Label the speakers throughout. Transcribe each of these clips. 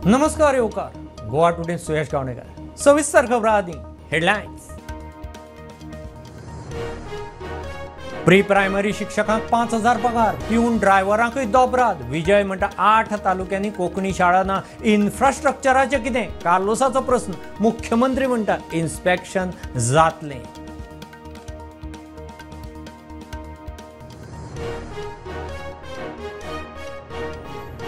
Speaker 1: नमस्कार येवकार गोवा टुडे सुयश गावणेकर सविस्तर खबरां आदी हेडलायन्स। प्री प्रायमरी शिक्षकांक 5,000 पगार, पिऊन ड्रायव्हरांकूय दोबराद। विजय म्हणटा 8 तालुक्यांनी कोंकणी शाळा ना। इन्फ्रास्ट्रक्चराचें कितें? कार्लोसाचो प्रश्न। मुख्यमंत्री म्हणटा इन्स्पेक्शन जातलें।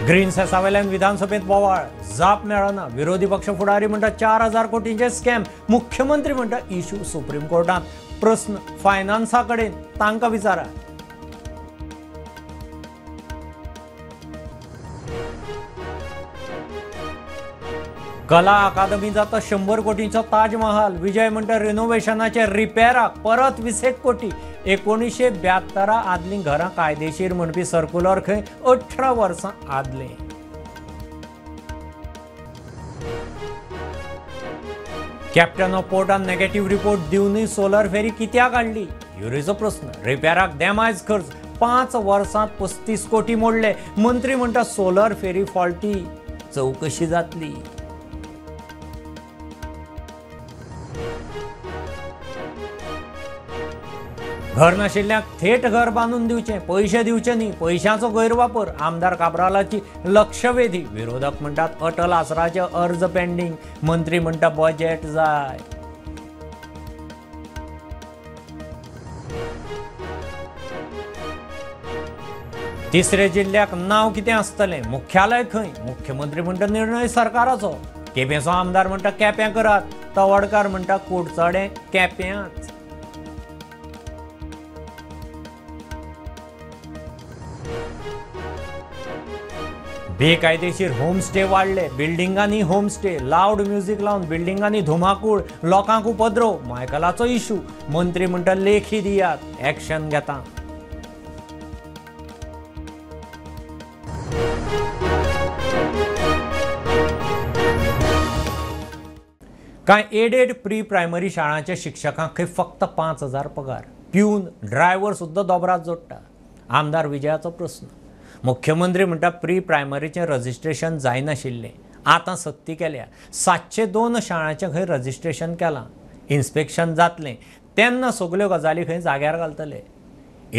Speaker 1: ग्रीन सेसावेल्यान विधानसभेत बोवाळ, जाप मेळना। विरोधी पक्ष फुडारी म्हणटा 4,000 कोटींचे स्कॅम। मुख्यमंत्री म्हणटा इश्यू सुप्रीम कोर्टात। प्रश्न फायनान्सा कडेन, तांकां विचारा। कला अकादमी जाता 100 कोटींचो ताज महाल। विजय म्हणटा रिनोव्हेशनाचे रिपेराक परत 20 कोटी। 1972 आदली घरां कायदेशीर म्हणपी सर्क्युलर खंय 18 वर्सां आदले। कॅप्टन ऑफ पोर्टान नेगेटिव्ह रिपोर्ट दिवनय सोलर फेरी कित्याक काढली? युरीचो प्रश्न। रिपेराक डेमायज खर्च 5 वर्सांत 35 कोटी मोडले। मंत्री म्हणटा सोलर फेरी फॉल्टी, चौकशी जातली। घर नाशिल्ल्यांक थेट घर बांदून दिवचें, पैसे दिवचे न्ही। पैशांचो गैरवापर, आमदार काब्रालाची लक्षवेधी। विरोधक म्हणटात अटल आसराचे अर्ज पेंडींग। मंत्री म्हणटा बजेट जाय। तिसरे जिल्ह्याक नांव कितें आसतलें? मुख्यालय खंय? मुख्यमंत्री म्हणटा निर्णय सरकाराचो। केपेंचो आमदार म्हणटा केपें करात। तवडकार म्हणटा कुडचडें केप्यांच। बेकायदेशीर होमस्टे वाढले। बिल्डिंगांनी होमस्टे, लावड म्युझिक लावन बिल्डिंगांनी धुमाकूळ, लोकांक उपद्रव। मायकलाचो इश्यू। मंत्री म्हणटा लेखी दियात, एक्शन घेता। कांय एडेड प्री प्रायमरी शाळांच्या शिक्षकांक फक्त 5,000 पगार। पिऊन ड्रायव्हर सुद्धा दोबराद जोडटा। आमदार विजयाचो प्रश्न। मुख्यमंत्री म्हणटा प्री प्रायमरीचें रजिस्ट्रेशन जायनाशिल्लें, आतां सक्ती केल्या। 702 शाळांचें खंय रजिस्ट्रेशन केलां। इन्स्पेक्शन जातलें तेन्ना सगल्यो गजाली खंय जाग्यार घालतले।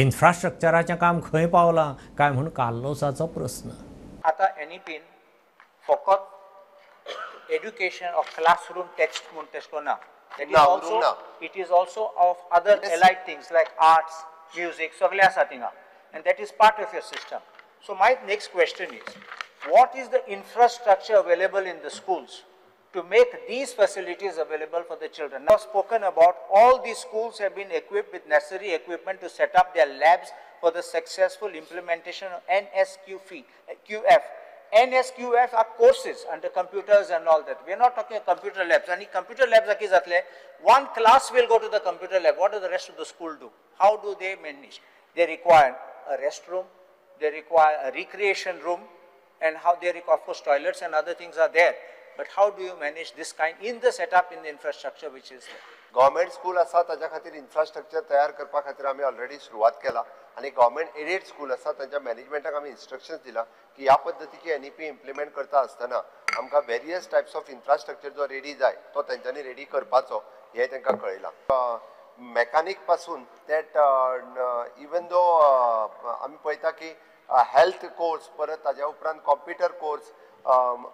Speaker 1: इन्फ्रास्ट्रक्चराचें काम खंय पावलां काय म्हूण कार्लोसाचो प्रश्न।
Speaker 2: आतां एनईपीन फकत एड्युकेशन ऑफ क्लासरूम टेक्स्ट म्हूण तेश कोन्ना। It is also of other allied things like arts, music सगळें आसा थिंगा, and that is part of your system. So my next question is, what is the infrastructure available in the schools to make these facilities available for the children? Now spoken about, all these schools have been equipped with necessary equipment to set up their labs for the successful implementation of NSQF. NSQF are courses under computers and all that. We are not talking about computer labs. And computer labs are zatle, one class will go to the computer lab. What does the rest of the school do? How do they manage? They require a restroom, they require a recreation room, and how they require, of course, toilets and other things are there. But how do you manage this kind in the setup, in the infrastructure which is there?
Speaker 3: Government school आसा ताच्या खातीर infrastructure तयार करपा खातीर आमी already सुरवात केला। आनी गव्हर्नमेंट एडेड स्कूल आसा तांच्या मॅनेजमेंटाक आमी इन्स्ट्रक्शन्स दिला की ह्या पद्दतीची एनईपी इम्प्लिमेंट करता आसतना आमकां वेरियस टायप्स ऑफ इन्फ्रास्ट्रक्चर जो रेडी जाय तो तांच्यांनी रेडी करपाचो हें तांकां कळयलां। मेकॅनिक पासून दॅट इवन दो आमी पळयता की हेल्थ कोर्स, परत ताज्या उपरांत कॉम्प्युटर कोर्स,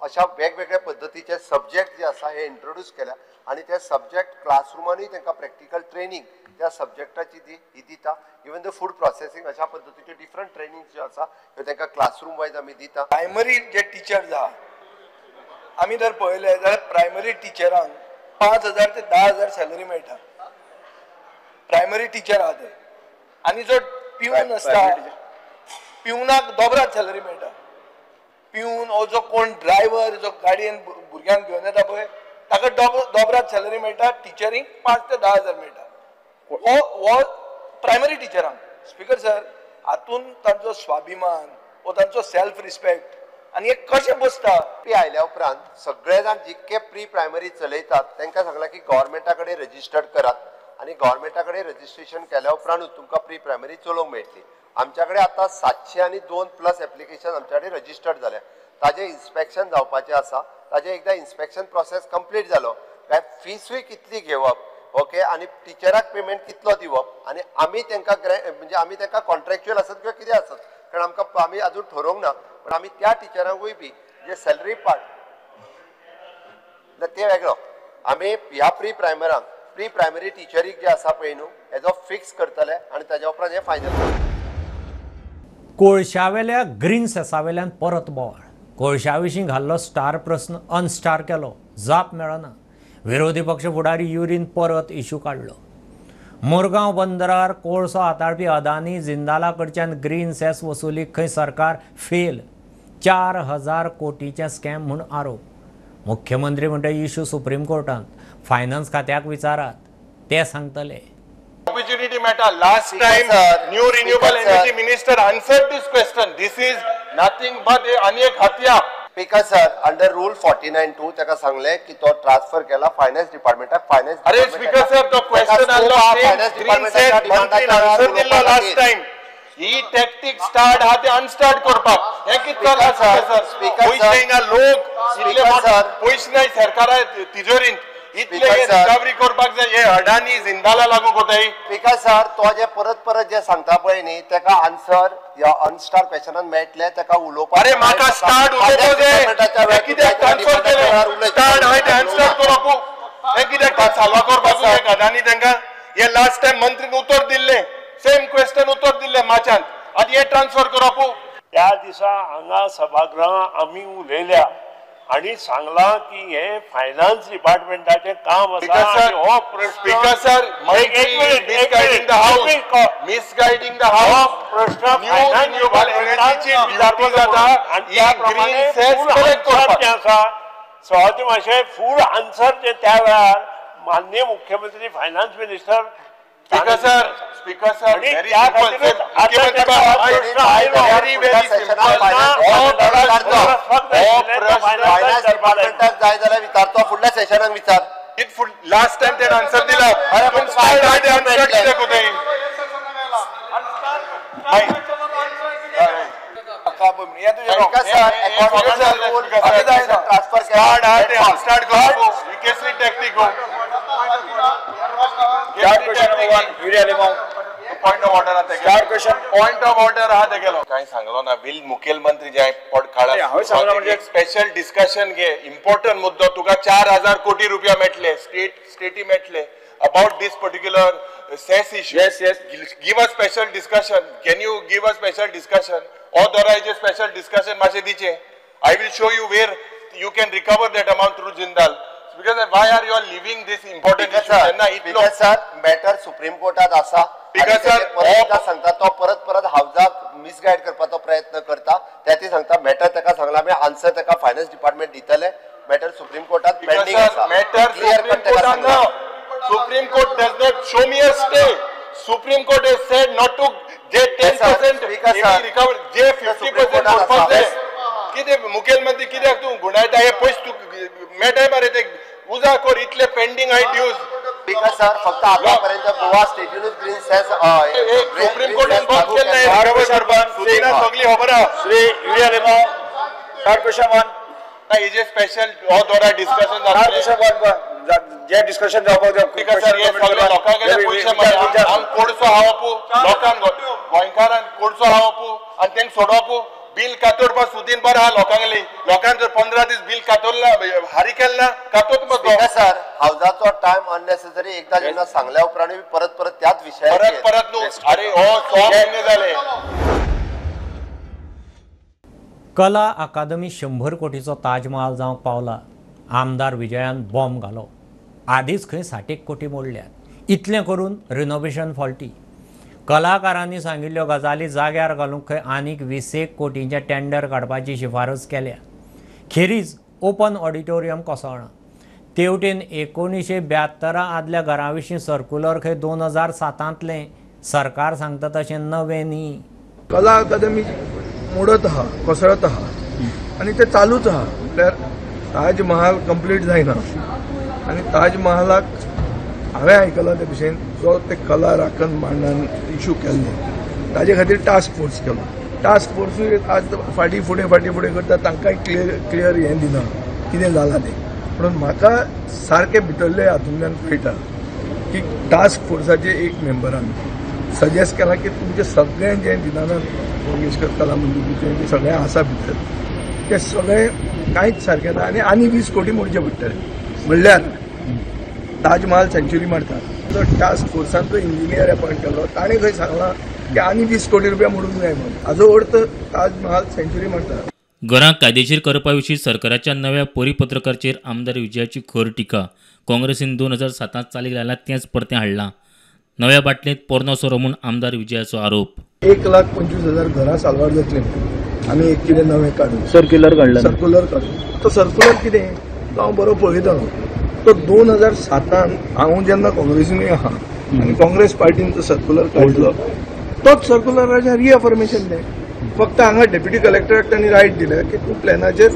Speaker 3: अशा वेगवेगळ्या पद्दतीचे सब्जेक्ट जे आसा हे इंट्रोड्यूस केल्या। आनी ते सब्जेक्ट क्लासरुमांनी तांकां प्रॅक्टिकल ट्रेनिंग त्या सब्जेक्टाची ही दिता। इवन द फूड प्रोसेसिंग अशा पद्दतीचे डिफरंट ट्रेनिंग जे आसा ते तांकां क्लासरूम वायज आमी दिता।
Speaker 4: प्रायमरी जे टिचर्स आहा आमी जर पळयले जाल्यार प्रायमरी टिचरांक 5,000 ते 10,000 सॅलरी मेळटा। प्रायमरी टीचर आहा ते, आनी जो पिऊन आसता पिऊनाक दोबराद सॅलरी मेळटा। पिऊन हो जो कोण ड्रायव्हर जो गाडयेन भुरग्यांक घेवन येता पळय ताका दोबराद सॅलरी मेळटा। टिचरींक 5 ते 10,000 मेळटा। हो प्रायमरी टिचरांक। स्पीकर सर, हातून तांचो स्वाभिमान वो तांचो सेल्फ रिस्पेक्ट आनी हे कशें बसता?
Speaker 3: आयल्या उपरांत सगळे जाण जितके प्री प्रायमरी चलयतात तांकां सांगलां की गव्हर्नमेंटा कडेन रजिस्टर्ड करात आनी गव्हर्नमेंटा कडेन रजिस्ट्रेशन केल्या उपरांतूच तुमकां प्री प्रायमरी चलोवंक मेळटली। आमच्या कडेन आतां 702 प्लस एप्लिकेशन आमच्या कडेन रजिस्टर्ड जाल्या। ताजें इन्स्पेक्शन जावपाचें आसा ताजे एकदा इन्स्पेक्शन प्रोसेस कंप्लीट जालो काय फीसूय कितली घेवप ओके आणि टिचराक पेमेंट कितलो दिवप आणि आमी तांकां म्हणजे आमी तांकां कॉन्ट्रॅक्च्युअल आसत किंवा कितें आसत कारण आमकां आमी अजून ठरोवंक ना पण आमी त्या टिचरांकूय बी जे सॅलरी पार्ट ते वेगळो आमी ह्या प्री प्रायमरी टिचरीक जे आसा पळय न्हू हेजो फिक्स करतले आणि ताज्या उपरांत हे फायनल
Speaker 1: कोळशावेल्या ग्रीन सेसावेल्यान परत बोवाळ कोळशा विशीं घाल्लो स्टार प्रस्न अनस्टार केलो जाप मेळना विरोधी पक्ष फुडारी युरीन परत इश्यू काडलो मुरगांव बंदरार कोळसो हाताळपी अदानी जिंदाला कडच्यान ग्रीन सेस वसुलीक खंय सरकार फेल 4,000 कोटीचे स्कॅम म्हूण आरोप मुख्यमंत्री म्हणटा इश्यू सुप्रीम कोर्टांत फायनान्स खात्याक विचारात ते सांगतले
Speaker 5: Opportunity matter. Last time, new renewable energy minister answered this question. This is nothing but अनेक हत्या.
Speaker 3: स्पीकर सर अंडर रूल 49(2) ताका सांगले की तो ट्रान्सफर केला फायनान्स डिपार्टमेंटाक फायनान्स
Speaker 5: अरे स्पीकर सर तो क्वेश्चन आलो फायनान्स डिपार्टमेंटाक मंत्री आन्सर दिलो लास्ट टाइम ही टॅक्टिक स्टार्ट हा ते अनस्टार्ट करपाक हे कितें चला सर स्पीकर सर लोक इतले पयशे नाही सरकारा तिजोरींत इतले रिकवरी करपाक जाय हे अडानी जिंदाला लागू कोताय
Speaker 3: स्पीकर सर तो जे परत जे सांगता पळय न्ही ताका आन्सर या अनस्टार क्वेश्चनान मेळटले ताका उलोवपाक
Speaker 5: अरे म्हाका स्टार्ट उलोवपाक जाय कित्याक ट्रान्सफर केले स्टार्ट हाय ते अनस्टार्ट करपाक हे कित्याक साल्वा करपाक जाय अडानी तांकां हे लास्ट टाइम मंत्रीन उत्तर दिल्ले सेम क्वेश्चन उत्तर दिल्ले माचांत आतां हे ट्रान्सफर करप
Speaker 6: त्या दिसा हांगा सभागृहांत आमी उलयल्या आणि सांगला की हे फायनान्स डिपार्टमेंटाचे काम आसा हो
Speaker 5: speaker sir misguiding the house misguiding the house
Speaker 6: प्रश्न
Speaker 5: रिन्यूएबल एनर्जीची विचारपूस जाता
Speaker 6: आणि त्या ग्रीन सेस कलेक्ट करपाचे आसा सो मातशें फूल आन्सर जे त्या वेळार माननीय मुख्यमंत्री finance minister
Speaker 5: speaker sir
Speaker 6: very
Speaker 3: जाय जाल्यार विचारतो फुडल्या सेशनाक विचार
Speaker 5: लास्ट टाइम ते आन्सर दिला पॉइंट ऑफ ऑर्डर हा ते गेलो काय सांगलो ना विल मुखेलमंत्री जे पडखाळा स्पेशल डिस्कशन घे इम्पॉर्टंट मुद्दो तुका 4,000 कोटी रुपया मेळटले स्टेटी मेळटले about this particular cess issue yes give a special discussion can you give a special discussion authorize a special discussion माशे दिचे I will show you where you can recover that amount through Jindal because why are you all leaving this important issue ना इतलो
Speaker 3: sir matter supreme कोर्टात आसा
Speaker 5: because sir
Speaker 3: सांगता तो परत हाऊसाक misguide करपाचो प्रयत्न करता त्याती सांगता मॅटर ताका सांगला आमी आन्सर ताका फायनान्स डिपार्टमेंट दितले मॅटर सुप्रीम कोर्टात पेंडिंग आसा
Speaker 5: matter Supreme Court does not show me a stay. Supreme Court has said not to get 10% recover, जे 50% करपाक जाय. कितें मुखेलमंत्री कित्याक तूं गुणायता हे पयस तूं मेळटाय मरे ते उजा कर इतले पेंडिंग आय ड्यूज.
Speaker 3: स्पीकर सर फक्त आतापर्यंत गोवा स्टेटूनच ग्रीन सेस
Speaker 5: सुप्रीम कोर्टान बंद केले नाही सुदीना सगळी खबर आहा
Speaker 6: श्री युरिया लेमो कार्पोरेशन
Speaker 5: हे जे स्पेशल हो दोरा डिस्कशन जातले
Speaker 6: जे डिस्कशन जावपाक
Speaker 5: जाय सर हे सगळे लोकांकडे पयशे मागता आम कोडसो हावपू लोकांक गोंयकारांक कोडसो हावपू आनी तेंक सोडोवपू बिल कातोडपाक सुदीन बरो आहा लोकांगेली लोकांक जर 15 दीस बिल कातोरला हारी केलना कातोत मगो
Speaker 3: सर हाऊसाचो टाइम अननेसेसरी एकदा जेन्ना सांगल्या उपरांत परत त्याच विशयार
Speaker 5: परत न्हू अरे हो 100 महिने जाले
Speaker 1: कला अकादमी 100 कोटीचो ताजमहाल जावंक पावला आमदार विजयान बॉम्ब घालो आदींच खंय 60 कोटी मोडल्यात इतलें करून रिनोव्हेशन फॉल्टी कलाकारांनी सांगिल्ल्यो गजाली जाग्यार घालूंक खंय आनीक 20 कोटींचे टेंडर काडपाची शिफारस केल्या खेरीज ओपन ऑडिटोरियम कोसळ्ळां तेवटेन 1972 आदल्या घरा विशीं सर्क्युलर खंय 2007तलें सरकार सांगता तशें नवें न्ही
Speaker 7: कला अकादमी मोडत आहा कोसळत आहा आनी ते चालूच आहा म्हटल्यार ताज महाल कंप्लीट जायना आनी ताज महालाक हांवें आयकलां ते भशेन जो ते कला राखण मांडन इश्यू केल्ले ताजे खातीर टास्क फोर्स केलो टास्क फोर्सूय आज फाटी फुडें करता तांकांय क्लियर हें दिना कितें जालां तें. म्हणून म्हाका सारकें भितरले हातूंतल्यान कळटा की टास्क फोर्साचे एक मेंबरान सजेस्ट केला की तुमचे सगळें जें दिनानंद मंगेशकर कला मंदिराचें जें सगळें आसा भितर तें सगळें कांयच सारकें ना आनी 20 कोटी मोडचे पडटले. म्हणल्यार ताज महाल सेंच्युरी मारता तो टास्क फोर्सान तो इंजिनियर अपॉयंट केलो ताणें खंय सांगलां की आनी 20 कोटी रुपया मोडूंक जाय म्हणून. हाजो अर्थ ताज महाल सेंच्युरी मारता.
Speaker 8: घरां कायदेशीर करपा विशीं सरकाराच्या नव्या परिपत्रकाचेर आमदार विजयाची खर टिका. काँग्रेसीन 2007 चालीक लायला तेंच परतें हाडलां. नव्या बाटलेंत पोरनो सोरो म्हूण आमदार विजयाचो आरोप.
Speaker 7: 1,25,000 घरां साल्वार जातली आमी एक कितें नवें काडून सर्क्युलर काडून तो सर्क्युलर कितें तो हांव बरो पळयता. तो 2007 हांव जेन्ना काँग्रेसीनूय आहा आनी काँग्रेस पार्टीन तो सर्क्युलर काडलो तोच सर्क्युलराचें रिअफर्मेशन तें. फक्त हांगा डेप्युटी कलेक्टराक तांणी रायट दिलें की तूं प्लॅनाचेर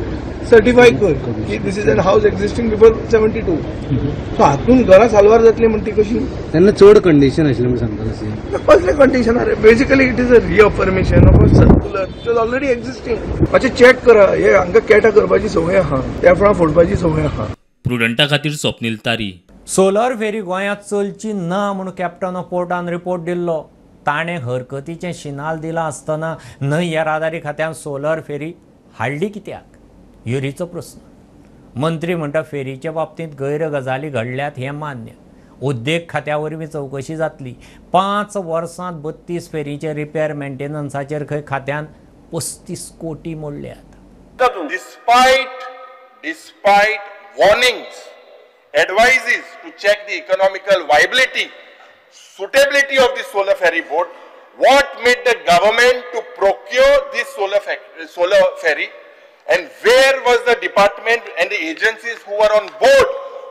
Speaker 7: सर्टिफाय कर की this is an house existing before 72. So हातून घरां साल्वार जातली म्हण ती कशी.
Speaker 9: तेन्ना चड कंडिशन आशिल्लें म्हण सांगता.
Speaker 7: कसलें कंडिशन आरे. Basically it is a reaffirmation of a circular which is already existing. मातशें चॅक करा. हे हांगा कॅटा करपाची संवय आहा त्या फळां फोडपाची संवय आहा.
Speaker 8: प्रुडंटा खातीर स्वप्नील तारी.
Speaker 1: सोलर फेरी गोंयांत चलची ना म्हूण कॅप्टन ऑफ पोर्टान रिपोर्ट दिल्लो. ताणें हरकतीचें शिनाल दिलां आसतना न्हय येरादारी खात्यान सोलर फेरी हाडली कित्याक युरीचो प्रस्न. मंत्री म्हणटा फेरीच्या बाबतींत गैर गजाली घडल्यात हें मान्य. उद्देग खात्या वरवीं चवकशी जातली. 5 वर्सांत 32 फेरीचे रिपेर मेंटेनन्साचेर खंय खात्यान 35 कोटी मोडल्यात.
Speaker 5: Despite warnings, advices to check the economical viability, suitability of the solar ferry boat, what made the government to procure this solar ferry, and where was the department and the agencies who were on board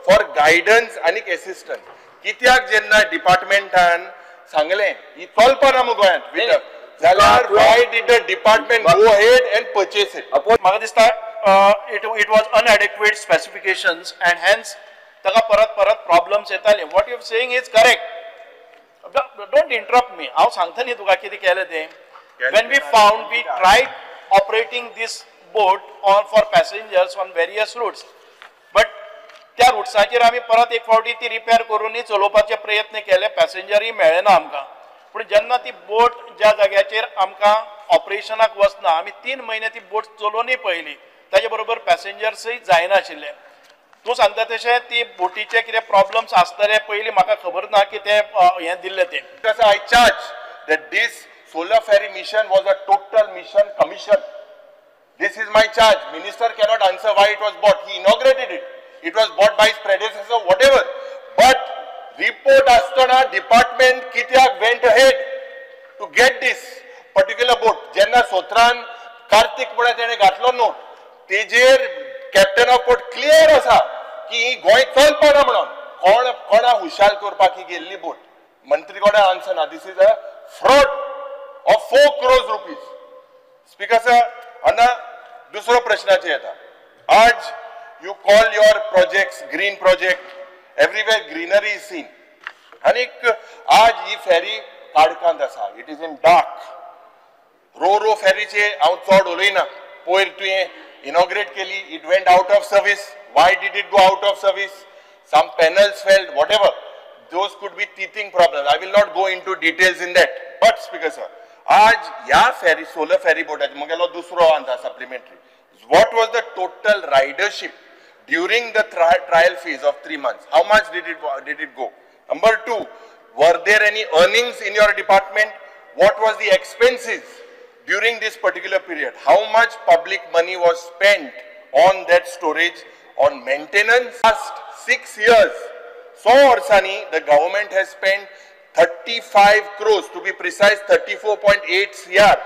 Speaker 5: for guidance and assistance? कित्याक जेन्ना डिपार्टमेंटान सांगलें ही चलपाना मगो गोंयांत जाल्यार why did the department go ahead and purchase it?
Speaker 10: म्हाका दिसता it was inadequate specifications and hence ताका परत problems येताले. What you are saying is correct. Don't interrupt me. हांव सांगता न्ही तुका कितें केलें तें. When we found, we tried operating this boat for passengers on various routes, but त्या रुट्साचेर आमी परत एक फावटी ती रिपेर करूनय चलोवपाचे प्रयत्न केले. पॅसेंजरय मेळ्ळे ना आमकां. पूण जेन्ना ती बोट ज्या जाग्याचेर आमकां ऑपरेशनाक वचना आमी 3 म्हयने ती बोट चलोवनय पळयली ताचे बरोबर पॅसेंजर्सय जायनाशिल्ले. तूं सांगता तशें ती बोटीचे कितें प्रॉब्लम्स आसतले पयलीं म्हाका खबर ना की ते हें दिल्लें तें.
Speaker 5: Because I charge that this solar ferry mission was a total mission commission. This is my charge. Minister cannot answer why it was bought. He inaugurated it. It was bought by his predecessor, whatever. But report astana department kityak went ahead to get this particular boat. Jenna Sotran Kartik pura tene gatlo note. Tejer captain of port clear asa ki goy chalpana म्हणून कोणा हुशाल करपाक गेल्ली बोट. मंत्री कोणा answer ना. This is a fraud of 4 crores rupees. Speaker sir, ana दूसरो प्रश्नाचे येता. आज you call your projects green project, everywhere greenery is seen. Anik आज ही ferry काडकांत आसा. It is in dark. रो ferry चे हांव चड उलयना. पयर तुवें inaugurate केली, it went out of service. Why did it go out of service? Some panels failed, whatever. Those could be teething problems. I will not go into details in that. But Speaker sir, आज या ferry solar ferry boat मगेलो दुसरो आंता supplementary. What was the total ridership during the trial phase of 3 months? How much did it go? Number 2, were there any earnings in your department? What was the expenses during this particular period? How much public money was spent on that storage, on maintenance? Last 6 years, so Orsani, the government has spent 35 crores, to be precise 34.8 CR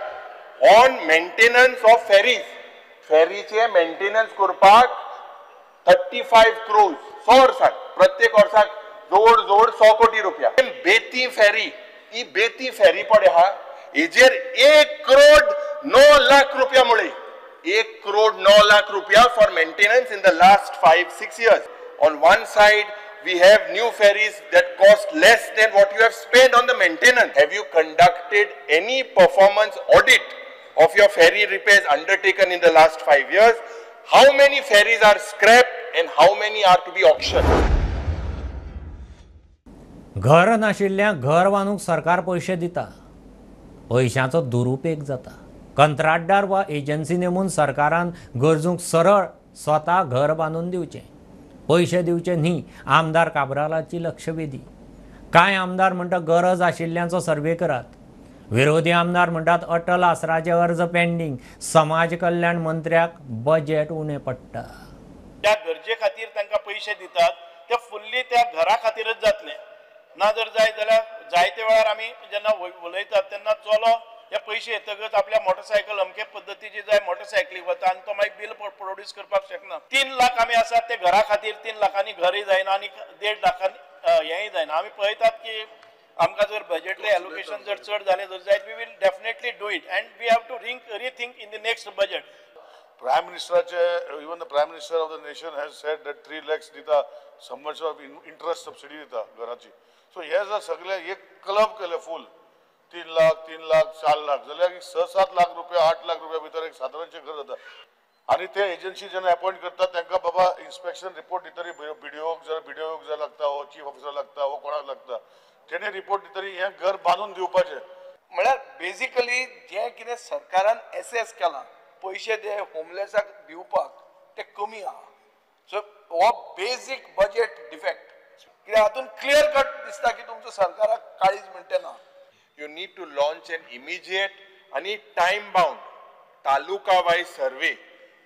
Speaker 5: on maintenance of ferries. Ferry चे maintenance करपाक 35 crores. 100 वर्साक प्रत्येक वर्साक जोड 100 कोटी रुपया. बेती फेरी ही बेती फेरी पडे हा हेजेर 1 करोड 9 लाख रुपया मुळे 1 करोड 9 लाख रुपया for maintenance in the last 5-6 years. On one side we have new ferries that cost less than what you have spent on the maintenance. Have you conducted any performance audit of your ferry repairs undertaken in the last 5 years? how many ferries are scrapped and how many are to be auctioned.
Speaker 1: घर नाशिल्ल्यांक घर बांदूंक सरकार पैसे दिता, पैशांचो दुरुपेग जाता. कंत्राटदार वा agency नेमून सरकारान गरजूंक सरळ स्वता घर बांदून दिवचें, पैसे दिवचे न्ही. आमदार काब्रालाची लक्षवेधी. कांय आमदार म्हणटा गरज आशिल्ल्यांचो सर्वे करात. विरोधी आमदार म्हणटात अटल आसराचे अर्ज पेंडींग. समाज कल्याण मंत्र्याक बजेट उणें पडटा.
Speaker 10: त्या गरजे खातीर तांकां पैसे दितात ते फुल्ली त्या घरा खातीरच जातले ना. जर जाय जाल्यार जायते वेळार आमी जेन्ना उलयतात तेन्ना चलो हे पैसे येतकच आपल्या मोटरसायकल अमके पद्दतीची जाय मोटरसायकलीक वता आनी तो मागीर बिल प्रोड्यूस करपाक शकना. 3 लाख आमी आसात ते घरा खातीर 3 लाखांनी घरय जायना आनी 1.5 लाखांनी हेंय जायना. आमी पळयतात की आमकां जर बजेटले एलोकेशन जर चड जालें जर जायत we will definitely do it and we have to rethink in the next budget.
Speaker 11: Prime Minister, even the Prime Minister of the nation has said that 3 lakhs dita some much of interest subsidy dita घराची. So हे जर सगळे एक club केले फुल 3 लाख 4 लाख जाल्यार 6-7 लाख रुपया 8 लाख रुपया भितर एक साधारणचे घर जाता. आणि ते एजन्सी जेन्ना अपॉइंट करतात तांकां बाबा इन्स्पेक्शन रिपोर्ट दितरी बीडीओक जर लागता हो चीफ ऑफिसर लागता हो कोणाक लागता तेणे रिपोर्ट दितरी हे घर बांदून दिवपाचें.
Speaker 4: म्हळ्यार बेसिकली जे कितें सरकारान एसेस केलां पैसे ते होमलेसाक दिवपाक ते कमी आहा. सो हो बेसिक बजेट डिफेक्ट कित्याक हातून क्लियर कट दिसता की तुमचो सरकाराक काळीज म्हणटे ना.
Speaker 5: You need to launch an immediate and time-bound taluka-wise survey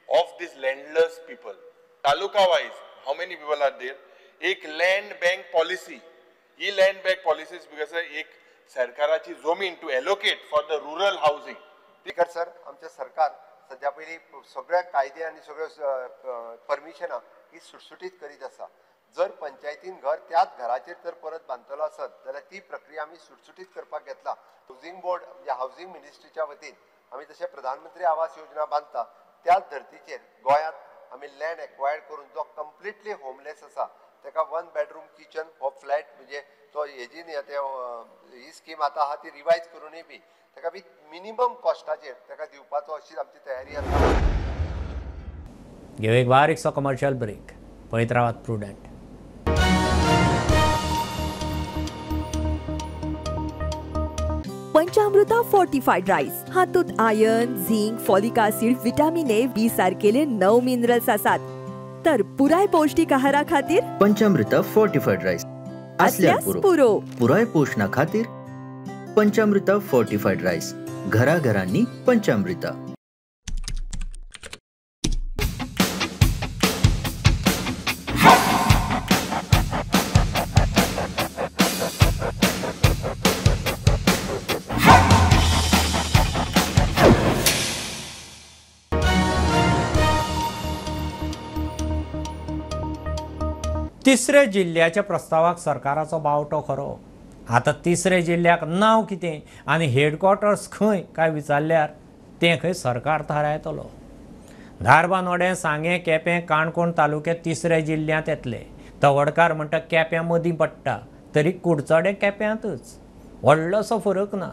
Speaker 5: of these landless people. Taluka-wise, how many people are there? एक land bank policy. He land bank policies because एक सरकाराची जमीन to allocate for the rural housing.
Speaker 3: Sir आमचे सरकार सध्या पयली सगळ्या कायदे आनी सगळ्यो परमिशनां ही सुटसुटीत करीत आसा. जर पंचायतीन घर त्याच घराचेर जर परत बांदतलो आसत जाल्यार ती प्रक्रिया आमी सुटसुटीत करपाक घेतला. हावजिंग बोर्ड म्हणजे हावजिंग मिनिस्ट्रीच्या वतीन आमी जशे प्रधानमंत्री आवास योजना बांदता त्याच धर्तीचेर गोंयांत आमी लँड एक्वायर्ड करून जो कंप्लिटली होमलेस आसा ताका 1 बेडरूम किचन हो फ्लॅट म्हणजे तो हेजी ही स्कीम आतां आहा ती रिवायज करूनय बी ताका बी मिनिमम कॉस्टाचेर ताका दिवपाचो अशी आमची तयारी आसा.
Speaker 1: घेऊ एक बारीकसो कमर्शियल ब्रेक. पळयत रावात प्रुडंट.
Speaker 12: पंचामृता फोर्टिफाईड राईस हातूंत iron, zinc, folic acid, vitamin A, B सारकेले 9 मिनरल्स आसात. तर पुराय पौष्टिक आहारा खातीर
Speaker 13: पंचामृता फोर्टिफाईड राईस असल्यार पुरो. पुराय पोषणा खातीर पंचामृता फोर्टिफाईड राईस. घराघरांनी पंचामृता.
Speaker 1: तिसरे जिल्ह्याच्या प्रस्तावाक सरकाराचो बावटो खरो. आतां तिसरे जिल्ह्याक नांव कितें आनी हेडक्वॉर्टर्स खंय काय विचारल्यार तें खंय सरकार थारायतलो. धारबांदोडें, सांगें, केपें, काणकोण तालुके तिसरे जिल्ह्यांत येतले. तवडकार म्हणटा केप्यां मदीं पडटा तरी कुडचडे केप्यांतच. व्हडलोसो फरक ना.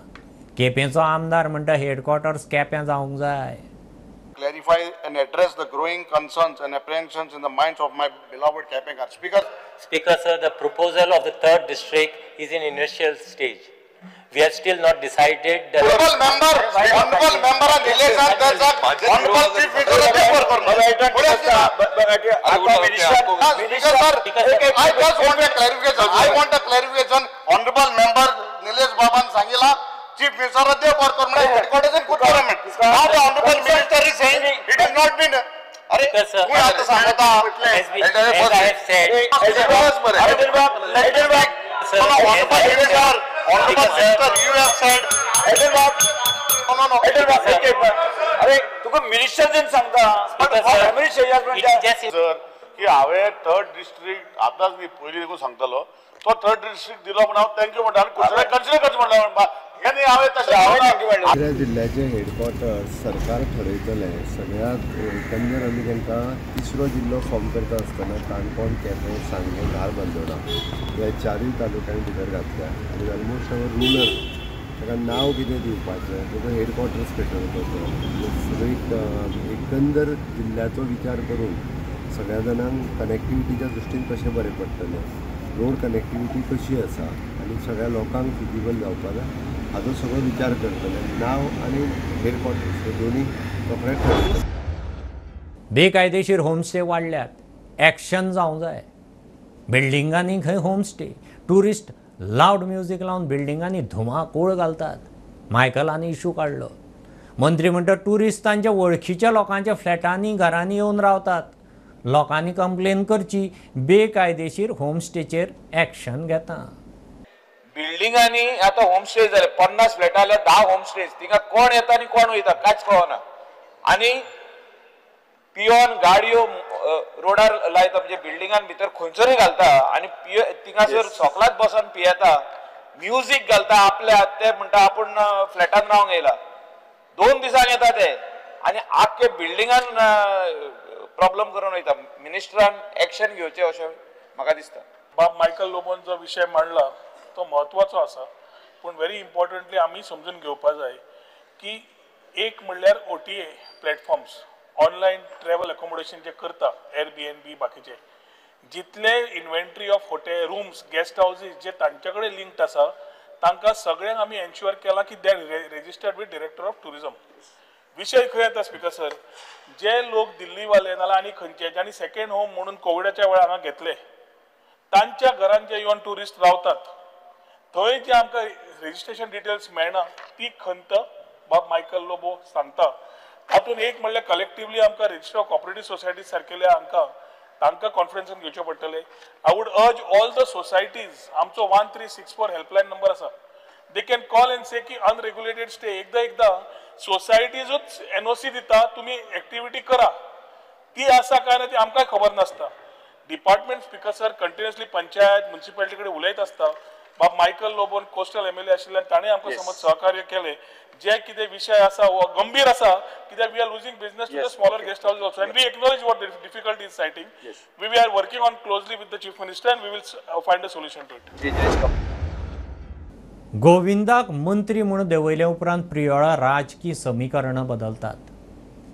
Speaker 1: केपेंचो आमदार म्हणटा हेडक्वॉर्टर्स केप्यां जावंक जाय.
Speaker 11: Clarify and address the growing concerns and apprehensions in the minds of my beloved Kepenkar.
Speaker 14: Speaker, sir, the proposal of the 3rd district is in initial stage. We have still not decided.
Speaker 11: Honorable member and relation, there's a honorable chief minister of the I just want a clarification. I want a clarification. Honorable member Nilesh Baban Sangila, Chief Minister of the headquarters in Kuttaramit. Now the honorable minister is saying it has not been.
Speaker 14: Because sir, as I have said,
Speaker 11: honorable minister, you have said.
Speaker 10: अरे तुका minister जन सांगता
Speaker 11: sir की हांवें 3rd district आतांच न्ही पयलीं देखून सांगतालो तो 3rd डिस्ट्रिक्ट दिलो म्हणून हांव थँक्यू म्हणटा आनी कन्सिडर करचें म्हणटा हे न्ही हांवें तशें
Speaker 3: तिसऱ्या जिल्ह्याचे हेडक्वॉर्टर्स सरकार ठरयतले. सगळ्यात एकंदर आमी तांकां तिसरो जिल्लो फॉर्म करता आसतना काणकोण, केपें, सांगें, धारबांदोडा ह्या 4 तालुक्यां भितर घातल्या. आनी ऑलमोस्ट हांव रुरल ताका नांव कितें दिवपाचें, ताजो हेडक्वॉर्टर्स कसो करपाचो, सगळी एकंदर जिल्ल्याचो विचार करून सगळ्या जाणांक कनेक्टिविटीच्या दृश्टीन कशें बरें पडटलें, रोड कनेक्टिविटी कशी आसा आनी सगळ्या लोकांक फिजिबल जावपाक जाय हाजो सगळो विचार करतले. नांव आनी हेडक्वॉर्टर्स हे दोनूय रोखडेच ठरतले.
Speaker 1: बेकायदेशीर होमस्टे वाडल्यात, एक्शन जावंक जाय. बिल्डिंगांनी खंय होमस्टे, टुरिस्ट लावड म्युजीक लावन बिल्डिंगांनी धुमाकूळ घालतात. मायकलांनी इशू काडलो. मंत्री म्हणटा टुरिस्टांच्या वळखीच्या लोकांच्या फ्लॅटांनी घरांनी येवन रावतात. लोकांनी कंप्लेन करची, बेकायदेशीर होमस्टेचेर एक्शन घेता.
Speaker 15: बिल्डिंगांनी आता होमस्टे झाले 50 फ्लॅट आल्या 10 होमस्टे, तिका कोण येता आणि कोण वयता कांयच कळना. आणि पियोन गाडयो रोडार लायता म्हणजे बिल्डिंगान भितर खंयसरूय घालता आणि थिंगासर सोकलात बसून पियेता, म्युजीक घालता आपल्या. ते म्हणटा आपण फ्लॅटान रावंक येयला. 2 दिसांक येता ते आणि आख्खे बिल्डिंगान प्रॉब्लेम करून वयता. मिनिस्टरान एक्शन घेवचें अशें म्हाका दिसता.
Speaker 11: बाब मायकल लोबोन जो विशय मांडला तो म्हत्वाचो आसा, पूण व्हेरी इम्पॉर्टंटली आमी समजून घेवपाक जाय की एक म्हणल्यार OTA platforms, online travel accommodation जे करता, Airbnb बाकीचे, जितले inventory of hotel rooms guest houses जे तांचे कडेन लिंक्ड आसा तांकां सगळ्यांक आमी एन्श्युअर केला की they are registered with director of tourism. विशय खंय येता स्पिकर सर, जे लोक दिल्लीवाले नाल्यार आनी खंयचे ज्यांनी सेकंड होम म्हणून कोविडाच्या वेळार हांगा घेतले, तांच्या घरांत जे येवन टुरिस्ट रावतात थंय जे आमकां रेजिस्ट्रेशन डिटेल्स मेळना ती खंत बाब मायकल लोबो सांगता. तातूंत एक म्हणल्यार कलेक्टिवली आमकां रजिस्टर ऑफ कॉपरेटिव्ह सोसायटीज सारकेले तांकां कॉन्फरन्सान घेवचे पडटले. आय वूड अर्ज ऑल द सोसायटीज, आमचो 1364 हेल्पलायन नंबर आसा, दे कॅन कॉल एंड से की अनरेग्युलेटेड स्टे एकदा सोसायटीजूच NOC दिता, तुमी एक्टिविटी करा, ती आसा काय ना ती आमकां खबर नासता. Department speaker sir continuously panchayat municipality कडेन उलयत आसता. बाब मायकल लोबोन कोस्टल MLA आशिल्ल्यान ताणें आमकां समज सहकार्य केलें. जे कितें विशय आसा हो गंभीर आसा, कित्याक we are losing business to the smaller guest house also, and we acknowledge what difficulty is citing. We are working on closely with the chief minister and we will find a solution to it.
Speaker 1: गोविंदाक मंत्री म्हणून देंवयले उपरांत प्रियोळा राजकीय समीकरणां बदलतात.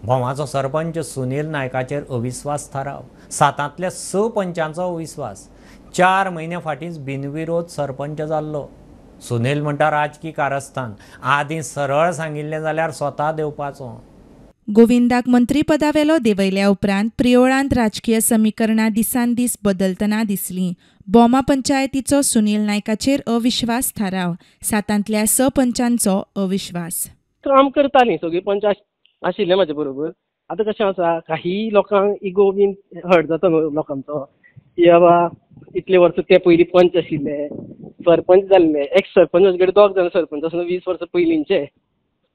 Speaker 1: भोमाचो सरपंच सुनील नायकाचेर अविस्वास थाराव, 7तल्या 6 पंचांचो अविस्वास. 4 म्हयने फाटींच बिनविरोध सरपंच जाल्लो. सुनील म्हणटा राजकीय कारस्थान आदीं सरळ सांगिल्लें जाल्यार स्वता देवपाचो.
Speaker 16: गोविंदाक मंत्रीपदावेलो देंवयल्या उपरांत प्रियोळांत राजकीय समीकरणां दिसान दीस बदलतना दिसलीं. बोमा पंचायतीचो सुनील नायकाचेर अविश्वास थाराव, 7तल्या 6 पंचांचो अविश्वास.
Speaker 17: काम करतालीं सगळीं पंच आशिल्ले म्हाजे बरोबर. आतां कशें आसा, काही लोकांक इगो बीन हर्ट जाता लोकांचो, की बाबा इतले वर्स ते पयलीं पंच आशिल्ले, सरपंच जाल्ले, एक्स सरपंच कडेन 2 जाण सरपंच आसले 20 वर्सां पयलींचे.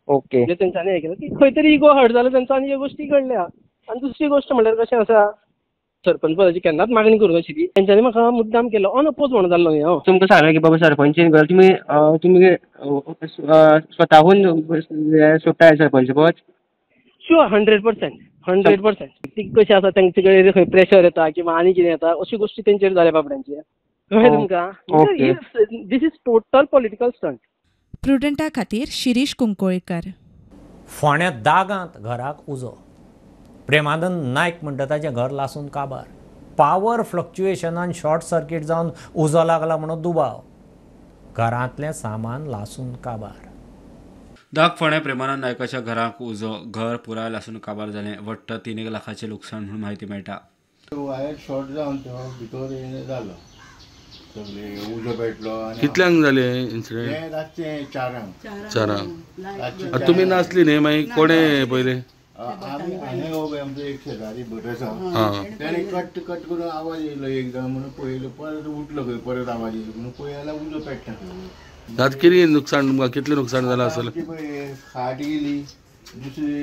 Speaker 17: ओके, म्हणजे तेंच्यांनी हें केलें की खंय तरी इगो हर्ट जालो तेंचो आनी ह्यो गोश्टी घडल्या. आनी दुसरी गोश्ट म्हणल्यार कशें आसा, सरपंच पदाची केन्नाच मागणी करूं नाशिल्ली, तेंच्यांनी म्हाका मुद्दाम केलो, अनअपोज म्हणून जाल्लो न्ही हांव.
Speaker 18: तुमकां सांगलें की बाबा सरपंच तुमी स्वताहून सोडटाय सरपंच पद?
Speaker 17: शुअर, 100%. ती कशी आसा, तेंचे कडेन खंय प्रेशर येता किंवा आनी कितें येता, अशी गोश्टी तेंचेर जाल्या बाबड्यांची. कळ्ळें तुमकां? This is total political stunt.
Speaker 16: प्रुडंटा खातीर शिरीश कुंकोळेकर.
Speaker 1: फोण्या दागांत घराक उजो. प्रेमानंद नायक म्हणटा ताचें घर लासून काबार. पावर फ्लक्च्युएशनान शॉर्ट सर्किट जावन उजो लागला म्हणून दुबाव. घरांतलें सामान लासून काबार.
Speaker 19: दाग फोंड्या प्रेमानंद नायकाच्या घराक उजो. घर पुराय लासून काबार जालें. वट्ट 3 लाखाचें लुकसाण म्हणून म्हायती मेळटा.
Speaker 20: वायर शॉर्ट जावन तो भितर जालो, सगळे उजो पेटलो.
Speaker 19: कितल्यांक जालें इन्सिडेंट?
Speaker 20: रातचे
Speaker 19: 4. तुमी नासली न्ही, मागीर कोणे पयले?
Speaker 20: आमचो एक शेजारी भट आसा, त्याने कट करून आवाज येयलो एकदम म्हणून पळयलो, परत उठलो खंय, परत आवाज येयलो म्हणून पळयला उजो पेट्टा.
Speaker 19: आतां कितें नुकसाण तुमकां, कितलें नुकसाण जालां आसलें?
Speaker 20: खाट गेली, दुसरी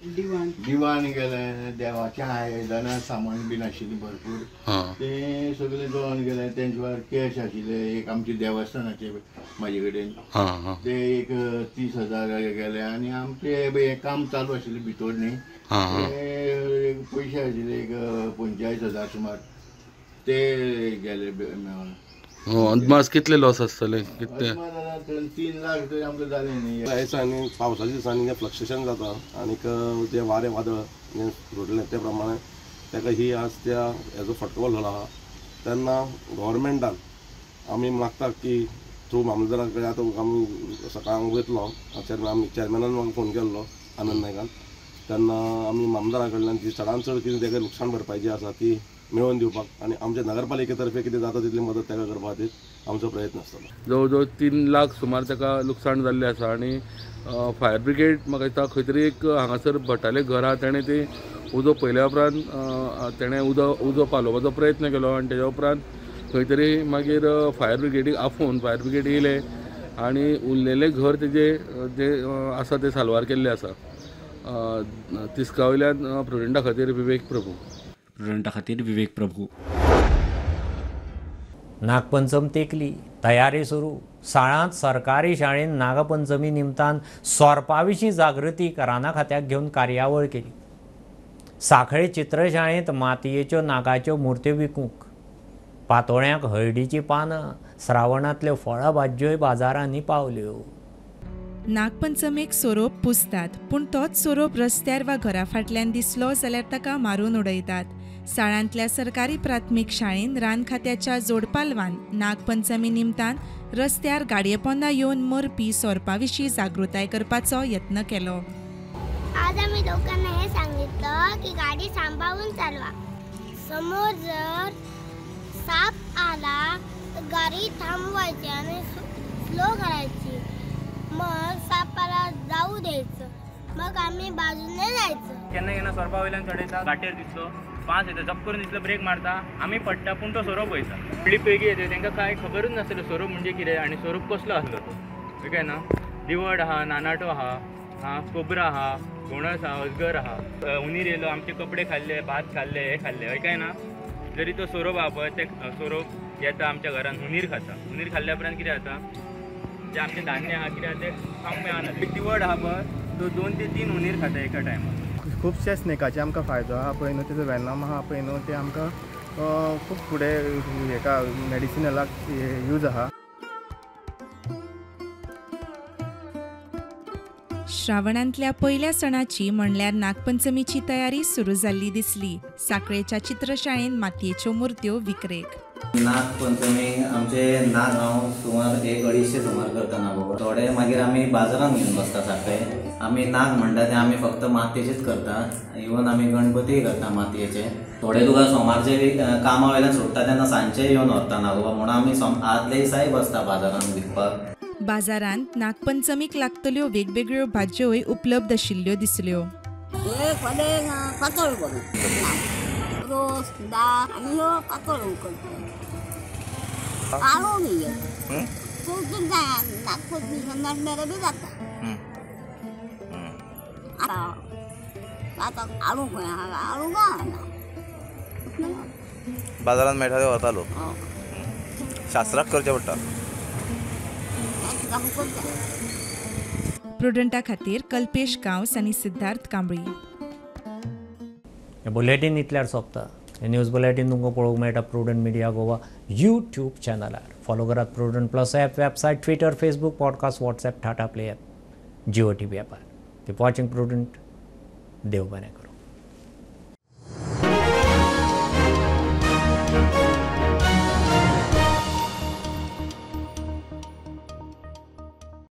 Speaker 20: दिवाण गेलें, देवाचें आयदनां सामान बीन आशिल्लीं भरपूर, तें सगळें जळोन गेलें. तेंचे वेळार कॅश आशिल्लें एक आमचे देवस्थानाचे म्हाजे कडेन, ते एक 30,000 गेले. आनी आमचें काम चालू आशिल्लें भितर न्ही, पयशे आशिल्ले एक 45,000 सुमार, ते गेले मेळोन.
Speaker 21: अदमास कितले लॉस आसतले कितले
Speaker 20: 3 लाख तरी आमकां जाले न्ही.
Speaker 22: आनी पावसाच्या दिसांनी जे फ्लक्च्युएशन जाता आनीक जे वारें वादळ जे सुटले ते प्रमाणे ताका ही आज त्या हेजो फटको बसलो आहा. तेन्ना गव्हर्मेंटान आमी मागता की थ्रू मामलेदारा कडेन आतां आमी सकाळ वयतलो आमी चॅरमॅनान म्हाका फोन केल्लो आनंद नायकान. तेन्ना आमी मामलेदारा कडल्यान जी चडांत चड कितें ताका लुकसाण भरपाई जी आसा ती मेळोवन दिवपाक आनी आमच्या नगरपालिके तर्फे कितें जाता तितली मदत ताका करपा खातीर आमचो प्रयत्न आसतलो.
Speaker 21: जवळ जवळ 3 लाख सुमार ताका लुकसाण जाल्लें आसा आनी फायर ब्रिगेड म्हाका दिसता खंय तरी एक हांगासर भटाले घर आहा ताणें ती उजो पयल्या उपरांत ताणें उजो पालोवपाचो प्रयत्न केलो आनी तेज्या उपरांत खंय तरी मागीर फायर ब्रिगेडीक आफोवन फायर ब्रिगेड येयले आनी उरलेलें घर तेजे जे आसा ते साल्वार केल्लें आसा. तिस्का वयल्यान प्रुडंटा खातीर विवेक प्रभू.
Speaker 1: नागपंचम तेकली तयारी सुरू. साळांत सरकारी शाळेन नागपंचमी निमतान सोरपा विशीं जागृती राना खात्याक घेवन कार्यावळ केली. साखळे चित्रशाळेंत मातयेच्यो नागाच्यो मुर्त्यो विकूंक, पातोळ्यांक हळदीची पानां, श्रावणांतल्यो फळां भाज्योय बाजारांनी पावल्यो.
Speaker 16: नागपंचमेक सोरोप पुजतात, पूण तोच सोरोप रस्त्यार वा घरा फाटल्यान दिसलो जाल्यार ताका मारून उडयतात. साळांतल्या सरकारी प्राथमीक शाळेन रान खात्याच्या जोडपालवान नागपंचमी निमतान रस्त्यार गाडये पोंदा येवन मरपी सोरपा विशीं जागृताय करपाचो यत्न केलो.
Speaker 23: आज आम्ही लोकांना हे सांगितलं की गाडी सांभाळून चालवा. समोर जर साप आला तर गाडी थांबवायची आणि स्लो करायची. मग सापाला जाऊ द्यायचं, मग आम्ही बाजूने जायचं.
Speaker 24: केन्ना केन्ना सोरपा वयल्यान चडयता, गाटेर दिसलो 5 येता, जप करून दिसलो ब्रेक मारता, आमी पडटा पूण तो सोरोप वयता. फुडली पिळगी येता तांकां कांय खबरूच नासलें सोरोप म्हणजे कितें आनी सोरोप कसलो आसलो तो. ओके ना, दिवड आहा, नानाटो आहा, कोबरा आहा, घोणस आहा, अजगर आहा, उंदीर येयलो, आमचे कपडे खाल्ले, भात खाल्ले, हे खाल्ले, हय काय ना. जरी तो सोरोप आहा पळय ते सोरोप येता आमच्या घरान उंदीर खाता. उंदीर खाल्ल्या उपरांत कितें जाता, जे आमचे धान्य आहा कितें ते खावंक मेळना. दिवड आहा पळय तो 2 ते 3 उंदीर खाता एका टायमार.
Speaker 25: खुबशे स्नेकाचे आमकां फायदो आहा पळय न्हू, तेजो वेलनाम आहा पळय न्हू, ते आमकां खूब फुडें हेका मेडिसिनलाक यूज आहा.
Speaker 16: श्रावणांतल्या पयल्या सणाची म्हणल्यार नागपंचमीची तयारी सुरू जाल्ली दिसली. साखळेच्या चित्रशाळेन मातयेच्यो मुर्त्यो विक्रेक.
Speaker 26: नागपंचमीक आमचे नाग हांव सुमार 1-250 सुमार करता नागो. थोडे मागीर आमी बाजारांत घेवन बसता साखळे. आमी नाग म्हणटा ते आमी फक्त मातयेचेच करता. इवन आमी गणपतीय करता मातयेचे. थोडे तुका सोमारचे कामा वयल्यान सोडटा तेन्ना सांजचे येवन व्हरता नागोबा म्हणून आमी आदले दिसाय बसता बाजारांत विकपाक.
Speaker 16: बाजारांत नागपंचमीक लागतल्यो वेगवेगळ्यो भाज्योय उपलब्ध आशिल्ल्यो दिसल्यो.
Speaker 23: पातळ करून रोस दाळ आणि ह्यो पातळ करता. आळू बी चवथीक जाय, नागपंचमी नडमेरे बी जाता. आता आळू खंय आहा, आळू गावना.
Speaker 27: बाजारांत मेळटा ते व्हरतालो. शास्त्राक करचें पडटा.
Speaker 16: प्रुडंटा खातीर कल्पेश गांवस आनी सिद्धार्थ कांबळी.
Speaker 1: हे बुलेटीन इतल्यार सोंपता. हे न्यूज बुलेटीन तुमकां पळोवंक मेळटा प्रुडंट मिडिया गोवा यूट्यूब चॅनलार. फॉलो करात Prudent plus app, website, Twitter, Facebook, podcast, WhatsApp, Tata play app, Jio TV ॲपार. Keep watching Prudent. देव बरें करूं.